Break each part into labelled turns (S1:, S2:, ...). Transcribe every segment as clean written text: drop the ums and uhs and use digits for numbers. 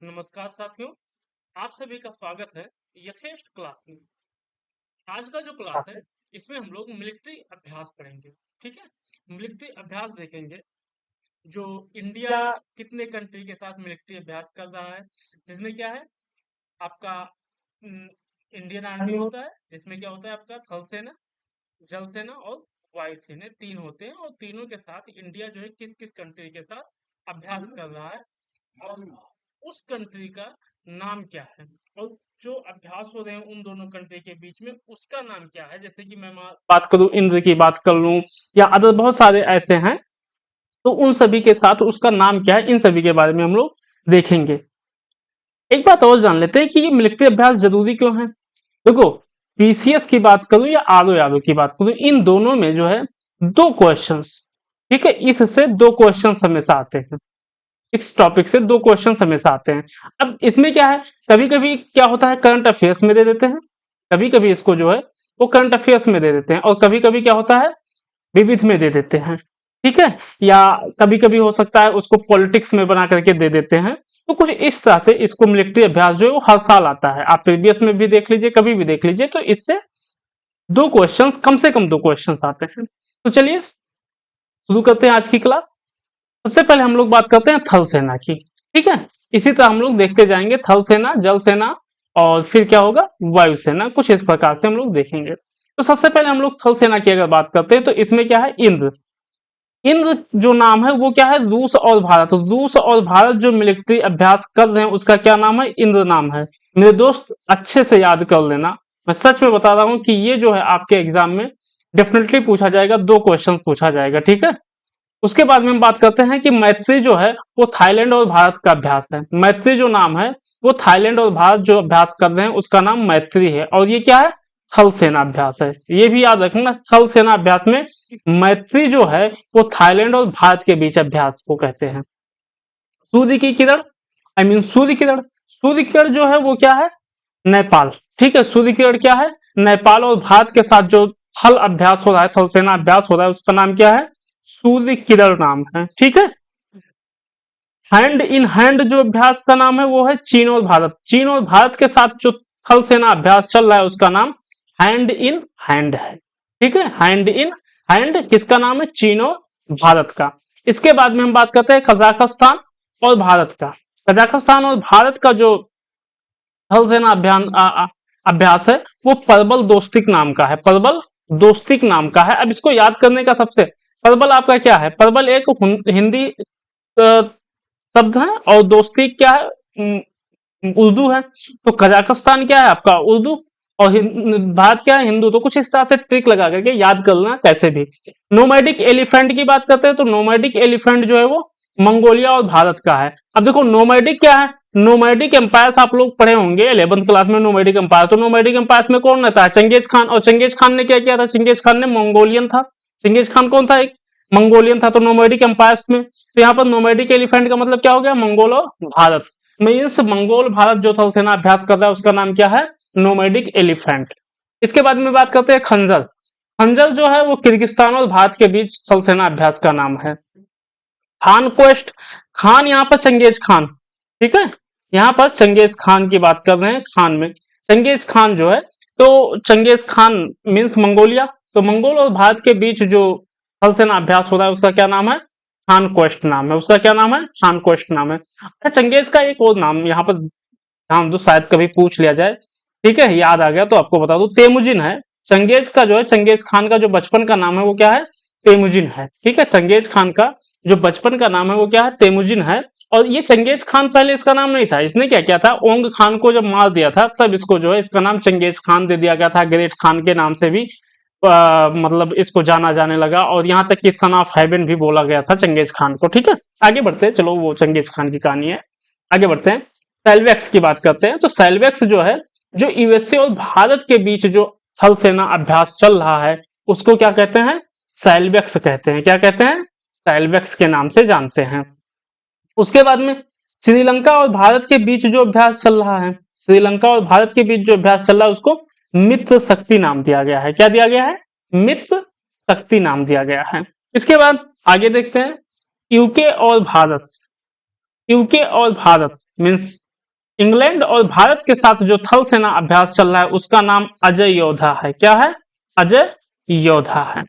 S1: नमस्कार साथियों, आप सभी का स्वागत है यथेष्ट क्लास में। आज का जो क्लास है इसमें हम लोग मिलिट्री अभ्यास पढ़ेंगे। ठीक है, मिलिट्री अभ्यास देखेंगे जो इंडिया कितने कंट्री के साथ मिलिट्री अभ्यास कर रहा है, जिसमें क्या है आपका इंडियन आर्मी होता है, जिसमें क्या होता है आपका थल सेना, जल सेना और वायु सेना, तीन होते हैं और तीनों के साथ इंडिया जो है किस किस कंट्री के साथ अभ्यास कर रहा है और उस कंट्री का नाम क्या है और जो अभ्यास हो रहे हैं उन दोनों कंट्री के बीच में उसका नाम क्या है। जैसे कि मैं बात करूं, इंद्र की बात कर लूं या अदर बहुत सारे ऐसे हैं, तो उन सभी के साथ उसका नाम क्या है, इन सभी के बारे में हम लोग देखेंगे। एक बात और जान लेते हैं कि ये मिलिट्री अभ्यास जरूरी क्यों है। देखो, पीसीएस की बात करूं या आरओ की बात करूं, इन दोनों में जो है दो क्वेश्चंस, ठीक है, इससे दो क्वेश्चंस हमेशा आते हैं। इस टॉपिक से दो क्वेश्चन हमेशा आते हैं। अब इसमें क्या है, कभी कभी क्या होता है करंट अफेयर्स में दे देते हैं, कभी कभी इसको जो है वो करंट अफेयर्स में दे देते हैं, और कभी कभी क्या होता है विविध में दे देते हैं। ठीक है, या कभी कभी हो सकता है उसको पॉलिटिक्स में बना करके दे देते हैं। तो कुछ इस तरह से इसको मिलिट्री अभ्यास जो है वो हर साल आता है। आप प्रीवियस में भी देख लीजिए, कभी भी देख लीजिए, तो इससे दो क्वेश्चंस, कम से कम दो क्वेश्चंस आते हैं। तो चलिए शुरू करते हैं आज की क्लास। सबसे पहले हम लोग बात करते हैं थल सेना की। ठीक है, इसी तरह हम लोग देखते जाएंगे थल सेना, जल सेना और फिर क्या होगा वायु सेना, कुछ इस प्रकार से हम लोग देखेंगे। तो सबसे पहले हम लोग थल सेना की अगर बात करते हैं तो इसमें क्या है इंद्र। इंद्र जो नाम है वो क्या है, रूस और भारत, तो रूस और भारत जो मिलिट्री अभ्यास कर रहे हैं उसका क्या नाम है, इंद्र नाम है। मेरे दोस्त अच्छे से याद कर लेना, मैं सच में बता रहा हूं कि ये जो है आपके एग्जाम में डेफिनेटली पूछा जाएगा, दो क्वेश्चन पूछा जाएगा। ठीक है, उसके बाद में हम बात करते हैं कि मैत्री जो है वो थाईलैंड और भारत का अभ्यास है। मैत्री जो नाम है वो थाईलैंड और भारत जो अभ्यास कर रहे हैं उसका नाम मैत्री है, और ये क्या है थल सेना अभ्यास है। ये भी याद रखना, थल सेना अभ्यास में मैत्री जो है वो थाईलैंड और भारत के बीच अभ्यास को कहते हैं। सूर्य की किरण, सूर्य किरण, सूर्य किरण जो है वो क्या है नेपाल। ठीक है, सूर्य किरण क्या है नेपाल, और भारत के साथ जो थल अभ्यास हो रहा है, थल सेना अभ्यास हो रहा है, उसका नाम क्या है सूर्य किरण नाम है। ठीक है, हैंड इन हैंड जो अभ्यास का नाम है वो है चीन और भारत। चीन और भारत के साथ जो थल सेना अभ्यास चल रहा है उसका नाम हैंड इन हैंड है। ठीक है, हैंड इन हैंड किसका नाम है, चीन और भारत का। इसके बाद में हम बात करते हैं कजाकिस्तान और भारत का। कजाकिस्तान और भारत का जो थल सेना अभ्यास है वो परबल दोस्तिक नाम का है, परबल दोस्तिक नाम का है। अब इसको याद करने का सबसे, परबल आपका क्या है, परबल एक हिंदी शब्द है और दोस्ती क्या है उर्दू है। तो कजाकिस्तान क्या है आपका उर्दू, और भारत क्या है हिंदू। तो कुछ इस तरह से ट्रिक लगा करके याद करना कैसे भी। नोमैडिक एलिफेंट की बात करते हैं तो नोमैडिक एलिफेंट जो है वो मंगोलिया और भारत का है। अब देखो नोमैडिक क्या है, नोमैडिक एम्पायर्स आप लोग पढ़े होंगे 11th क्लास में, नोमैडिक एम्पायर। तो नोमैडिक एम्पायर्स में कौन रहता है, चंगेज खान, और चंगेज खान ने क्या किया था, चंगेज खान ने मंगोलियन था। चंगेज खान कौन था, एक मंगोलियन था। तो नोमैडिक एम्पायर्स में, तो यहाँ पर नोमैडिक एलिफेंट का मतलब क्या हो गया, मंगोल और भारत। मीन्स मंगोल भारत जो थल सेना अभ्यास कर रहा है उसका नाम क्या है, नोमैडिक एलिफेंट। इसके बाद में बात करते हैं खंजर। खंजर जो है वो किर्गिस्तान और भारत के बीच थल सेना अभ्यास का नाम है। खान क्वेस्ट, खान यहाँ पर चंगेज खान। ठीक है, यहाँ पर चंगेज खान की बात कर रहे हैं। खान में चंगेज खान जो है, तो चंगेज खान मीन्स मंगोलिया। तो मंगोल और भारत के बीच जो थल सेना अभ्यास हो रहा है उसका क्या नाम है, खान क्वेस्ट नाम है। उसका क्या नाम है, खान क्वेस्ट नाम है। अच्छा, चंगेज का एक और नाम यहाँ पर नाम तो शायद कभी पूछ लिया जाए। ठीक है, याद आ गया तो आपको बता दूं, तेमुजिन है। चंगेज का जो है, चंगेज खान का जो बचपन का नाम है वो क्या है, तेमुजिन है। ठीक है, चंगेज खान का जो बचपन का नाम है वो क्या है, तेमुजिन है। और ये चंगेज खान पहले इसका नाम नहीं था। इसने क्या किया था, ओंग खान को जब मार दिया था तब इसको जो है इसका नाम चंगेज खान दे दिया गया था। ग्रेट खान के नाम से भी मतलब इसको जाना जाने लगा, और यहाँ तक कि सन ऑफ हेवन भी बोला गया था चंगेज खान को। ठीक है, आगे बढ़ते हैं, चलो वो चंगेज खान की कहानी है, आगे बढ़ते हैं। सेल्वेक्स की बात करते हैं। तो सेल्वेक्स जो है, जो यूएसए और भारत के बीच जो थल सेना अभ्यास चल रहा है उसको क्या कहते हैं, सेल्वेक्स कहते हैं। क्या कहते हैं, सेल्वेक्स के नाम से जानते हैं। उसके बाद में श्रीलंका और भारत के बीच जो अभ्यास चल रहा है, श्रीलंका और भारत के बीच जो अभ्यास चल रहा है उसको मित्र शक्ति नाम दिया गया है। क्या दिया गया है, मित्र शक्ति नाम दिया गया है। इसके बाद आगे देखते हैं यूके और भारत। यूके और भारत मीन्स इंग्लैंड और भारत के साथ जो थल सेना अभ्यास चल रहा है उसका नाम अजय योद्धा है। क्या है? अजय योद्धा है।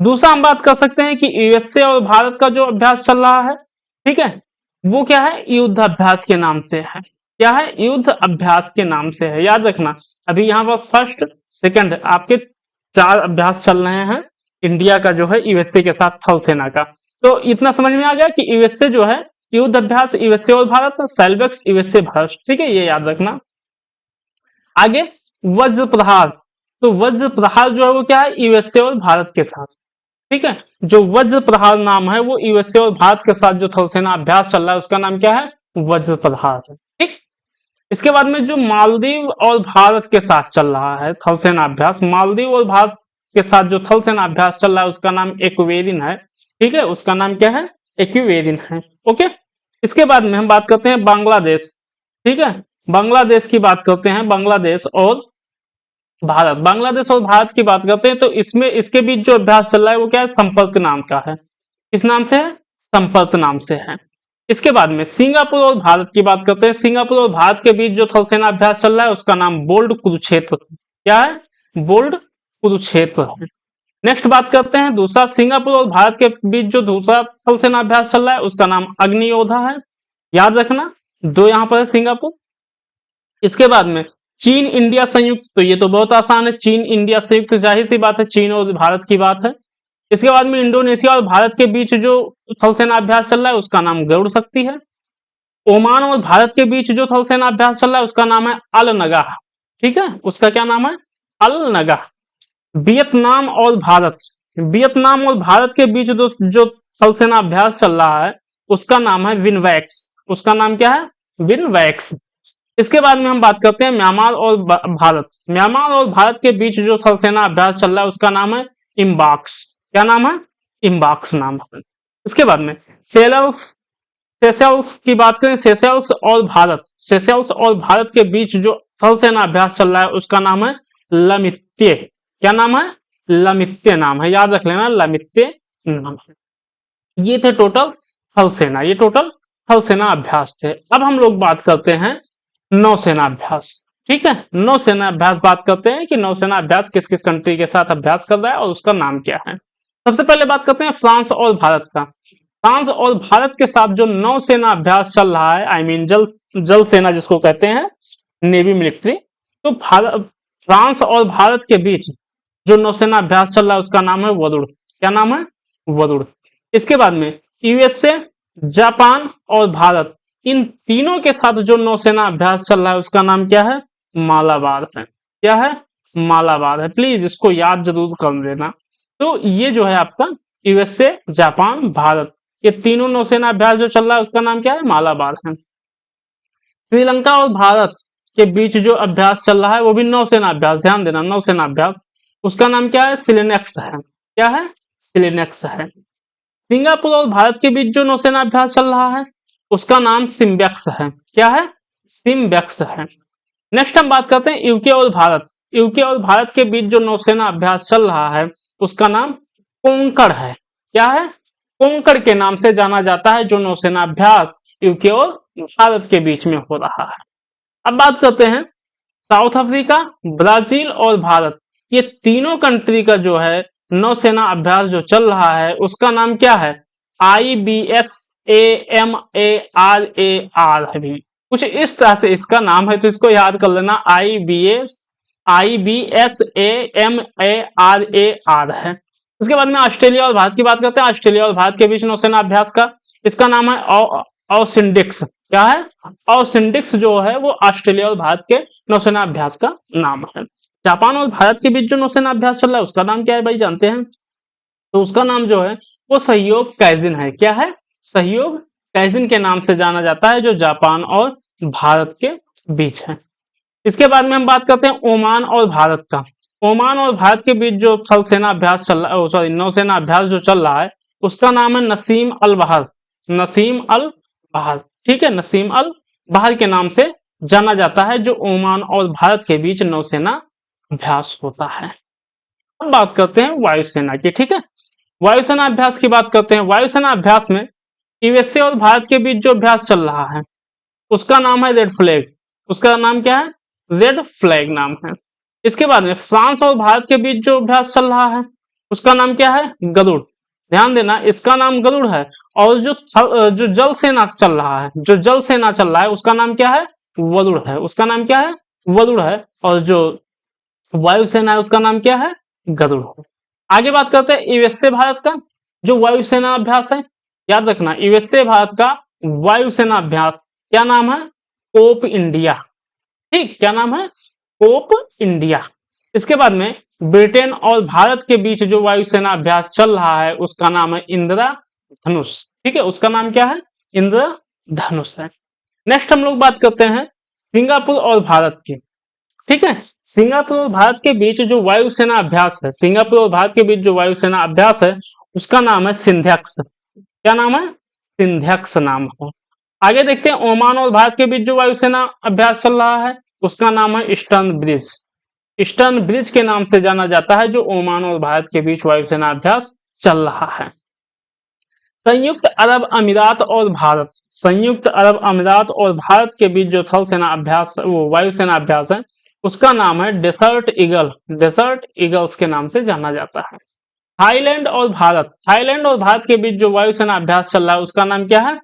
S1: दूसरा हम बात कर सकते हैं कि यूएसए और भारत का जो अभ्यास चल रहा है, ठीक है, वो क्या है? युद्ध अभ्यास के नाम से है। क्या है? युद्ध अभ्यास के नाम से है। याद रखना, अभी यहाँ पर फर्स्ट सेकंड आपके 4 अभ्यास चल रहे हैं इंडिया का जो है यूएसए के साथ थल सेना का। तो इतना समझ में आ गया कि यूएसए जो है युद्ध अभ्यास यूएसए और भारत, सेल्वेक्स यूएसए भारत, ठीक है, ये याद रखना। आगे वज्र प्रहार, तो वज्र प्रहार जो है वो क्या है? यूएसए और भारत के साथ, ठीक है। जो वज्र प्रहार नाम है वो यूएसए और भारत के साथ जो थल सेना अभ्यास चल रहा है उसका नाम क्या है? वज्र प्रहार है, ठीक। इसके बाद में जो मालदीव और भारत के साथ चल रहा है थल सेना अभ्यास, मालदीव और भारत के साथ जो थल सेना अभ्यास चल रहा है उसका नाम एक्वेरिन है, ठीक है, उसका नाम क्या है? एक्वेरिन है। ओके, इसके बाद में हम बात करते हैं बांग्लादेश, ठीक है, बांग्लादेश की बात करते हैं, बांग्लादेश और भारत। बांग्लादेश और भारत की बात करते हैं तो इसमें इसके बीच जो अभ्यास चल रहा है वो क्या है? संपर्क नाम का है। किस नाम से है? संपर्क नाम से है। इसके बाद में सिंगापुर और भारत की बात करते हैं। सिंगापुर और भारत के बीच जो थल सेना अभ्यास चल रहा है उसका नाम बोल्ड कुरुक्षेत्र। क्या है? बोल्ड कुरुक्षेत्र। नेक्स्ट बात करते हैं दूसरा, सिंगापुर और भारत के बीच जो दूसरा थल सेना अभ्यास चल रहा है उसका नाम अग्नियोद्धा है। याद रखना, 2 यहां पर है सिंगापुर। इसके बाद में चीन इंडिया संयुक्त, तो ये तो बहुत आसान है, चीन इंडिया संयुक्त, जाहिर सी बात है चीन और भारत की बात है। इसके बाद में इंडोनेशिया और भारत के बीच जो थल सेना अभ्यास चल रहा है उसका नाम गरुड़ शक्ति है। ओमान और भारत के बीच जो थल सेना अभ्यास चल रहा है उसका नाम है अल नगा, ठीक है, उसका क्या नाम है? अल नगा। वियतनाम और भारत, वियतनाम और भारत के बीच जो थल सेना अभ्यास चल रहा है उसका नाम है विनवैक्स। उसका नाम क्या है? विनवैक्स। इसके बाद में हम बात करते हैं म्यांमार और भारत। म्यांमार और भारत के बीच जो थल सेना अभ्यास चल रहा है उसका नाम है इम्बाक्स। क्या नाम है? इम्बाक्स नाम है। इसके बाद में सेलल्स, सेशेल्स की बात करें, सेशेल्स और भारत, सेशेल्स और भारत के बीच जो थल सेना अभ्यास चल रहा है उसका नाम है लमित्य। क्या नाम है? लमित्य नाम है, याद रख लेना, लमित्य नाम है। ये थे टोटल थल सेना, ये टोटल थल सेना अभ्यास थे। अब हम लोग बात करते हैं नौसेना अभ्यास, ठीक है, नौसेना अभ्यास बात करते हैं कि नौसेना अभ्यास किस किस कंट्री के साथ अभ्यास कर रहा है और उसका नाम क्या है। सबसे पहले बात करते हैं फ्रांस और भारत का। फ्रांस और भारत के साथ जो नौसेना अभ्यास चल रहा है, आई मीन जल सेना जिसको कहते हैं, नेवी मिलिट्री, तो फ्रांस और भारत के बीच जो नौसेना अभ्यास चल रहा है उसका नाम है वरुण। क्या नाम है? वरुण। इसके बाद में यूएसए, जापान और भारत, इन तीनों के साथ जो नौसेना अभ्यास चल रहा है उसका नाम क्या है? मालाबार है। क्या है? मालाबार है। प्लीज इसको याद जरूर कर लेना। तो ये जो है आपका यूएसए, जापान, भारत, ये तीनों नौसेना अभ्यास जो चल रहा है उसका नाम क्या है? मालाबार है। श्रीलंका और भारत के बीच जो अभ्यास चल रहा है वो भी नौसेना अभ्यास, ध्यान देना, नौसेना अभ्यास, उसका नाम क्या है? सिलेनेक्स है। क्या है? सिलेनेक्स है। सिंगापुर और भारत के बीच जो नौसेना अभ्यास चल रहा है उसका नाम सिम्बेक्स है। क्या है? सिम्बेक्स है। नेक्स्ट हम बात करते हैं यूके और भारत। यूके और भारत के बीच जो नौसेना अभ्यास चल रहा है उसका नाम कोंकण है। क्या है? कोंकण के नाम से जाना जाता है जो नौसेना अभ्यास यूके और भारत के बीच में हो रहा है। अब बात करते हैं साउथ अफ्रीका, ब्राजील और भारत, ये तीनों कंट्री का जो है नौसेना अभ्यास जो चल रहा है उसका नाम क्या है? IBSAMARAR है भी, कुछ इस तरह से इसका नाम है, तो इसको याद कर लेना, IBSAMARAR है। इसके बाद में ऑस्ट्रेलिया और भारत की बात करते हैं। ऑस्ट्रेलिया और भारत के बीच नौसेना अभ्यास का इसका नाम है ऑसिंडिक्स। क्या है? ऑसिंडिक्स जो है वो ऑस्ट्रेलिया और भारत के नौसेना अभ्यास का नाम है। जापान और भारत के बीच जो नौसेना अभ्यास चल रहा है उसका नाम क्या है भाई, जानते हैं? तो उसका नाम जो है वो सहयोग कैजिन है। क्या है? सहयोग कैजिन के नाम से जाना जाता है, जो जापान और भारत के बीच है। इसके बाद में हम बात करते हैं ओमान और भारत का। ओमान और भारत के बीच जो थल सेना अभ्यास चल रहा है, सॉरी, नौसेना अभ्यास जो चल रहा है उसका नाम है नसीम अल बहर। नसीम अल बहर, ठीक है, नसीम अल बहर के नाम से जाना जाता है जो ओमान और भारत के बीच नौसेना अभ्यास होता है। अब बात करते हैं वायुसेना की, ठीक है, वायुसेना अभ्यास की बात करते हैं। वायुसेना अभ्यास में यूएसए और भारत के बीच जो अभ्यास चल रहा है उसका नाम है रेड फ्लैग।
S2: उसका नाम क्या है? रेड फ्लैग नाम है। इसके बाद में फ्रांस और भारत के बीच जो अभ्यास चल रहा है उसका नाम क्या है? गरुड़। ध्यान देना, इसका नाम गरुड़ है। और जो जल सेना चल रहा है, जो जल सेना चल रहा है उसका नाम क्या है? वरुण है। उसका नाम क्या है? वरुण है। और जो वायुसेना है उसका नाम क्या है? गरुड़ है। आगे बात करते हैं यूएसए भारत का जो वायुसेना अभ्यास है। याद रखना, यूएसए भारत का वायुसेना अभ्यास क्या नाम है? Cope India. ठीक, क्या नाम है? Cope India. इसके बाद में ब्रिटेन और भारत के बीच जो वायुसेना अभ्यास चल रहा है उसका नाम है इंदिरा धनुष। ठीक है, उसका नाम क्या है? इंदिरा धनुष है। नेक्स्ट हम लोग बात करते हैं सिंगापुर और भारत की। ठीक है, सिंगापुर और भारत के बीच जो वायुसेना अभ्यास है, सिंगापुर और भारत के बीच जो वायुसेना अभ्यास है उसका नाम है सिंध्यक्स। क्या नाम है? सिंध्यक्स नाम है। आगे देखते हैं ओमान और भारत के बीच जो वायुसेना अभ्यास चल रहा है उसका नाम है ईस्टर्न ब्रिज। ईस्टर्न ब्रिज के नाम से जाना जाता है जो ओमान और भारत के बीच वायुसेना अभ्यास चल रहा है। संयुक्त अरब अमीरात और भारत, संयुक्त अरब अमीरात और भारत के बीच जो थल सेना अभ्यास, वो वायुसेना अभ्यास है उसका नाम है डेसर्ट ईगल। डेसर्ट ईगल्स के नाम से जाना जाता है। थाईलैंड और भारत, थाईलैंड और भारत के बीच जो वायुसेना अभ्यास चल रहा है उसका नाम क्या है?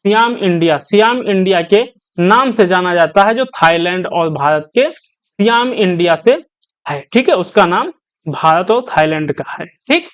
S2: SIAM India. सियाम इंडिया के नाम से जाना जाता है जो थाईलैंड और भारत के सियाम इंडिया से है। ठीक है, उसका नाम भारत और थाईलैंड का है। ठीक,